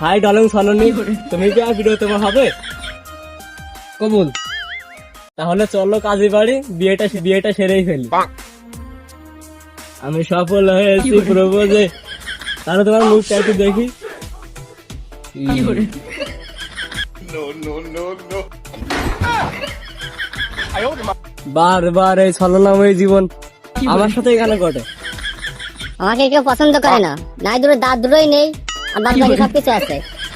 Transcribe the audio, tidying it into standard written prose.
Hi darling Saloni, তুমি কি আর video তোমার হবে? কবুল। তাহলে চলো কাজী বাড়ি, বিয়েটা সেরেই ফেলি। আমি সফল হয়েছি প্রপোজে। তাহলে তোমার মুখটা একটু দেখি। বারবার এই ছলনাময় জীবন আমার সাথে এখানে ঘটে। আমাকে কেউ পছন্দ করে না, নাই দূরে দাঁত দুটোই নেই, আর বাদ বাকি সবকিছু আছে।